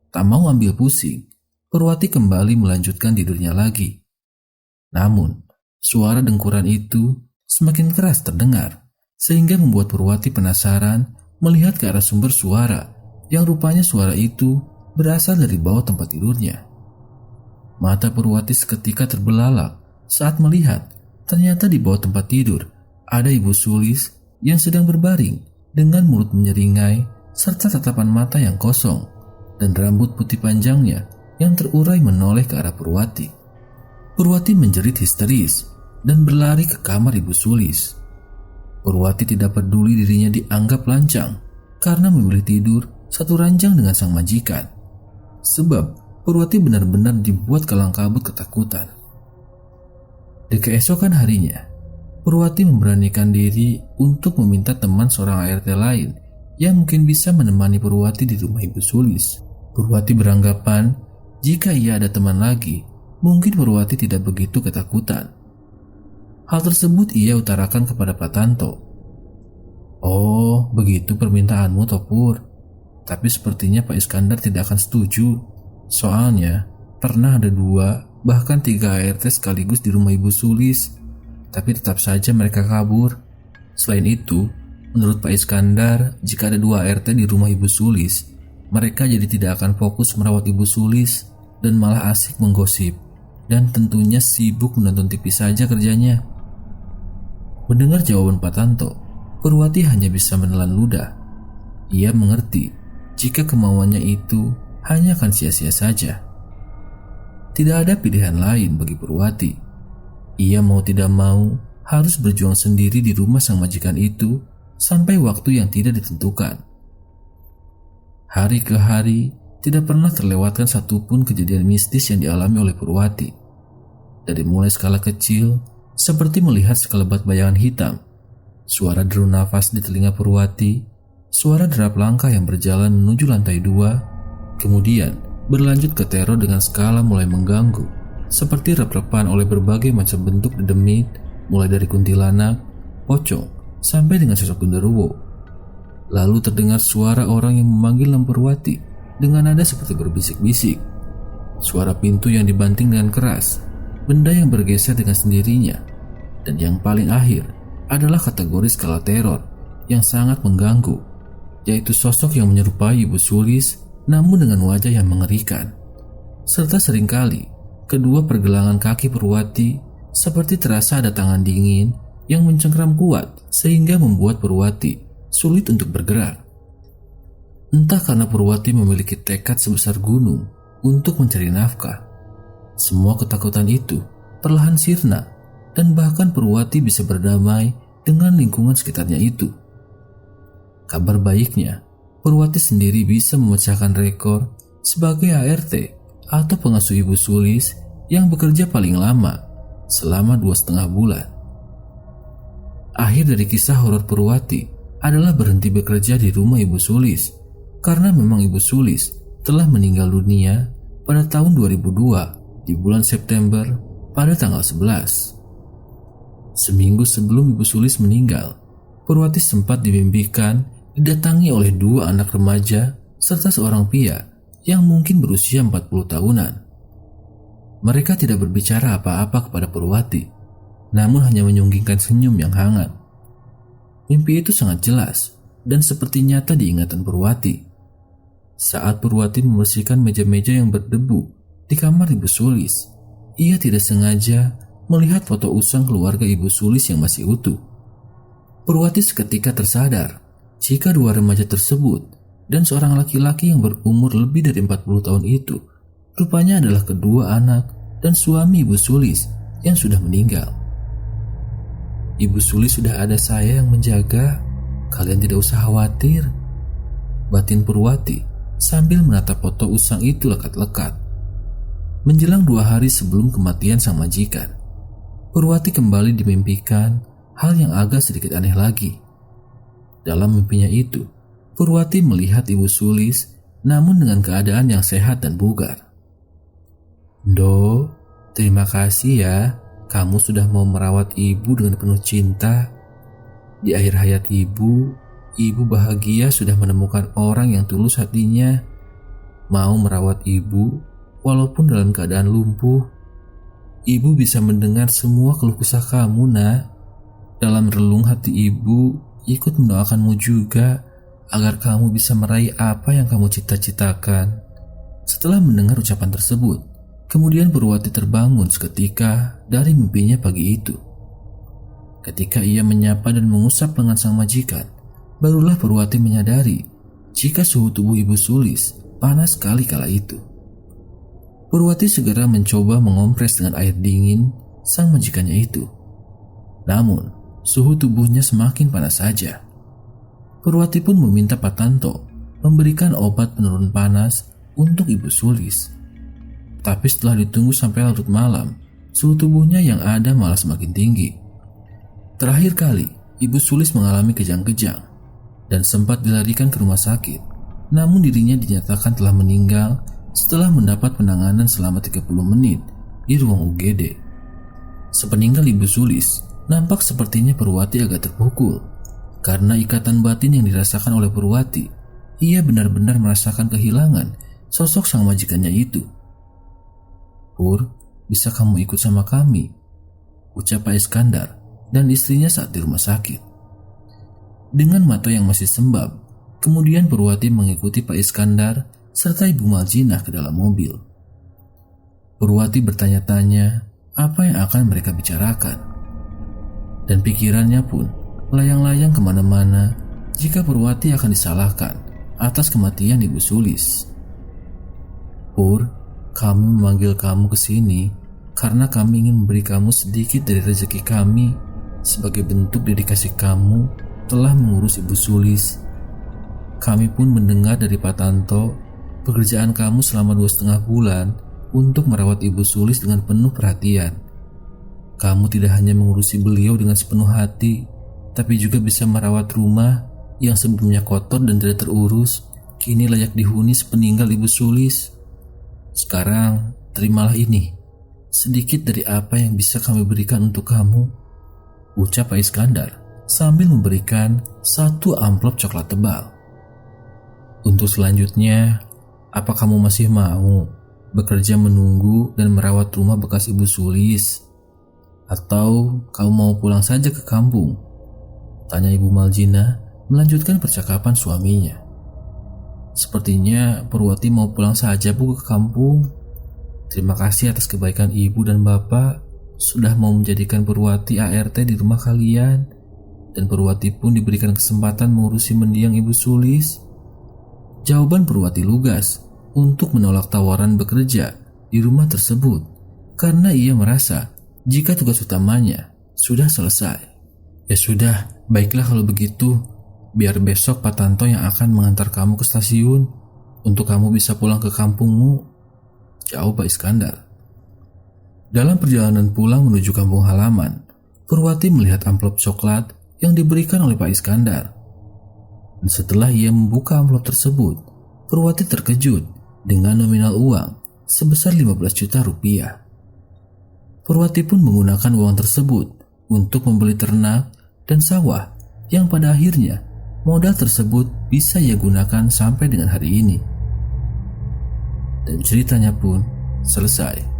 Tak mau ambil pusing, Purwati kembali melanjutkan tidurnya lagi. Namun, suara dengkuran itu semakin keras terdengar, sehingga membuat Purwati penasaran melihat ke arah sumber suara yang rupanya suara itu berasal dari bawah tempat tidurnya. Mata Purwati seketika terbelalak saat melihat ternyata di bawah tempat tidur ada Ibu Sulis yang sedang berbaring dengan mulut menyeringai serta tatapan mata yang kosong dan rambut putih panjangnya yang terurai menoleh ke arah Purwati. Purwati menjerit histeris dan berlari ke kamar Ibu Sulis. Purwati tidak peduli dirinya dianggap lancang karena memilih tidur satu ranjang dengan sang majikan. Sebab Purwati benar-benar dibuat kelang kabut ketakutan. Di keesokan harinya, Purwati memberanikan diri untuk meminta teman seorang ART lain yang mungkin bisa menemani Purwati di rumah Ibu Sulis. Purwati beranggapan jika ia ada teman lagi, mungkin Purwati tidak begitu ketakutan. Hal tersebut ia utarakan kepada Pak Tanto. "Oh, begitu permintaanmu, Topur. Tapi sepertinya Pak Iskandar tidak akan setuju. Soalnya pernah ada 2, bahkan 3 ART sekaligus di rumah Ibu Sulis, tapi tetap saja mereka kabur. Selain itu, menurut Pak Iskandar, jika ada 2 ART di rumah Ibu Sulis, mereka jadi tidak akan fokus merawat Ibu Sulis dan malah asik menggosip, dan tentunya sibuk menonton TV saja kerjanya." Mendengar jawaban Pak Tanto, Purwati hanya bisa menelan ludah. Ia mengerti jika kemauannya itu hanya akan sia-sia saja. Tidak ada pilihan lain bagi Purwati. Ia mau tidak mau harus berjuang sendiri di rumah sang majikan itu sampai waktu yang tidak ditentukan. Hari ke hari tidak pernah terlewatkan satupun kejadian mistis yang dialami oleh Purwati. Dari mulai skala kecil seperti melihat sekelebat bayangan hitam, suara deru nafas di telinga Purwati, suara derap langkah yang berjalan menuju lantai 2, kemudian berlanjut ke teror dengan skala mulai mengganggu, seperti rep-repan oleh berbagai macam bentuk dedemit, mulai dari kuntilanak, pocong, sampai dengan sosok genderuwo. Lalu terdengar suara orang yang memanggil nama Purwati dengan nada seperti berbisik-bisik. Suara pintu yang dibanting dengan keras, benda yang bergeser dengan sendirinya, dan yang paling akhir adalah kategori skala teror yang sangat mengganggu, yaitu sosok yang menyerupai Ibu Sulis namun dengan wajah yang mengerikan. Serta seringkali kedua pergelangan kaki Purwati seperti terasa ada tangan dingin yang mencengkram kuat sehingga membuat Purwati sulit untuk bergerak. Entah karena Purwati memiliki tekad sebesar gunung untuk mencari nafkah, semua ketakutan itu perlahan sirna dan bahkan Purwati bisa berdamai dengan lingkungan sekitarnya itu. Kabar baiknya, Purwati sendiri bisa memecahkan rekor sebagai ART atau pengasuh Ibu Sulis yang bekerja paling lama selama 2,5 bulan. Akhir dari kisah horor Purwati adalah berhenti bekerja di rumah Ibu Sulis karena memang Ibu Sulis telah meninggal dunia pada tahun 2002 di bulan September pada tanggal 11. Seminggu sebelum Ibu Sulis meninggal, Purwati sempat dimimpikan didatangi oleh 2 anak remaja serta seorang pria yang mungkin berusia 40 tahunan. Mereka tidak berbicara apa-apa kepada Purwati, namun hanya menyunggingkan senyum yang hangat. Mimpi itu sangat jelas dan seperti nyata di ingatan Purwati. Saat Purwati membersihkan meja-meja yang berdebu di kamar Ibu Sulis, ia tidak sengaja melihat foto usang keluarga Ibu Sulis yang masih utuh. Purwati seketika tersadar jika 2 remaja tersebut dan seorang laki-laki yang berumur lebih dari 40 tahun itu rupanya adalah kedua anak dan suami Ibu Sulis yang sudah meninggal. "Ibu Sulis sudah ada saya yang menjaga, kalian tidak usah khawatir," batin Purwati sambil menatap foto usang itu lekat-lekat. Menjelang 2 hari sebelum kematian sang majikan, Purwati kembali dimimpikan hal yang agak sedikit aneh lagi. Dalam mimpinya itu, Purwati melihat Ibu Sulis namun dengan keadaan yang sehat dan bugar. "Do, terima kasih ya, kamu sudah mau merawat ibu dengan penuh cinta. Di akhir hayat ibu bahagia sudah menemukan orang yang tulus hatinya, mau merawat ibu walaupun dalam keadaan lumpuh. Ibu bisa mendengar semua keluh kesah kamu, Nak. Dalam relung hati ibu ikut mendoakanmu juga agar kamu bisa meraih apa yang kamu cita-citakan." Setelah mendengar ucapan tersebut, kemudian Purwati terbangun seketika dari mimpinya pagi itu. Ketika ia menyapa dan mengusap lengan sang majikan, barulah Purwati menyadari jika suhu tubuh Ibu Sulis panas sekali kala itu. Purwati segera mencoba mengompres dengan air dingin sang majikannya itu. Namun, suhu tubuhnya semakin panas saja. Purwati pun meminta Pak Tanto memberikan obat penurun panas untuk Ibu Sulis. Tapi setelah ditunggu sampai larut malam, suhu tubuhnya yang ada malah semakin tinggi. Terakhir kali, Ibu Sulis mengalami kejang-kejang dan sempat dilarikan ke rumah sakit. Namun dirinya dinyatakan telah meninggal setelah mendapat penanganan selama 30 menit di ruang UGD. Sepeninggal Ibu Sulis, nampak sepertinya Purwati agak terpukul. Karena ikatan batin yang dirasakan oleh Purwati, ia benar-benar merasakan kehilangan sosok sang majikannya itu. "Pur, bisa kamu ikut sama kami?" ucap Pak Iskandar dan istrinya saat di rumah sakit. Dengan mata yang masih sembab, kemudian Purwati mengikuti Pak Iskandar serta Ibu Maljinah ke dalam mobil. Purwati bertanya-tanya apa yang akan mereka bicarakan. Dan pikirannya pun layang-layang kemana-mana jika Purwati akan disalahkan atas kematian Ibu Sulis. "Pur, kami memanggil kamu ke sini karena kami ingin memberi kamu sedikit dari rezeki kami sebagai bentuk dedikasi kamu telah mengurus Ibu Sulis. Kami pun mendengar dari Pak Tanto pekerjaan kamu selama 2,5 bulan untuk merawat Ibu Sulis dengan penuh perhatian. Kamu tidak hanya mengurusi beliau dengan sepenuh hati, tapi juga bisa merawat rumah yang sebelumnya kotor dan tidak terurus, kini layak dihuni sepeninggal Ibu Sulis. Sekarang, terimalah ini, sedikit dari apa yang bisa kami berikan untuk kamu," ucap Pak Iskandar sambil memberikan satu amplop coklat tebal. "Untuk selanjutnya, apa kamu masih mau bekerja menunggu dan merawat rumah bekas Ibu Sulis? Atau kamu mau pulang saja ke kampung?" tanya Ibu Maljinah melanjutkan percakapan suaminya. "Sepertinya Purwati mau pulang saja, Bu, ke kampung. Terima kasih atas kebaikan Ibu dan Bapak sudah mau menjadikan Purwati ART di rumah kalian, dan Purwati pun diberikan kesempatan mengurusi mendiang Ibu Sulis." Jawaban Purwati lugas untuk menolak tawaran bekerja di rumah tersebut karena ia merasa jika tugas utamanya sudah selesai. "Ya sudah, baiklah kalau begitu. Biar besok Pak Tanto yang akan mengantar kamu ke stasiun untuk kamu bisa pulang ke kampungmu," jawab Pak Iskandar. Dalam perjalanan pulang menuju kampung halaman, Purwati melihat amplop coklat yang diberikan oleh Pak Iskandar. Dan setelah ia membuka amplop tersebut, Purwati terkejut dengan nominal uang sebesar 15 juta rupiah. Purwati pun menggunakan uang tersebut untuk membeli ternak dan sawah yang pada akhirnya modal tersebut bisa ia gunakan sampai dengan hari ini. Dan ceritanya pun selesai.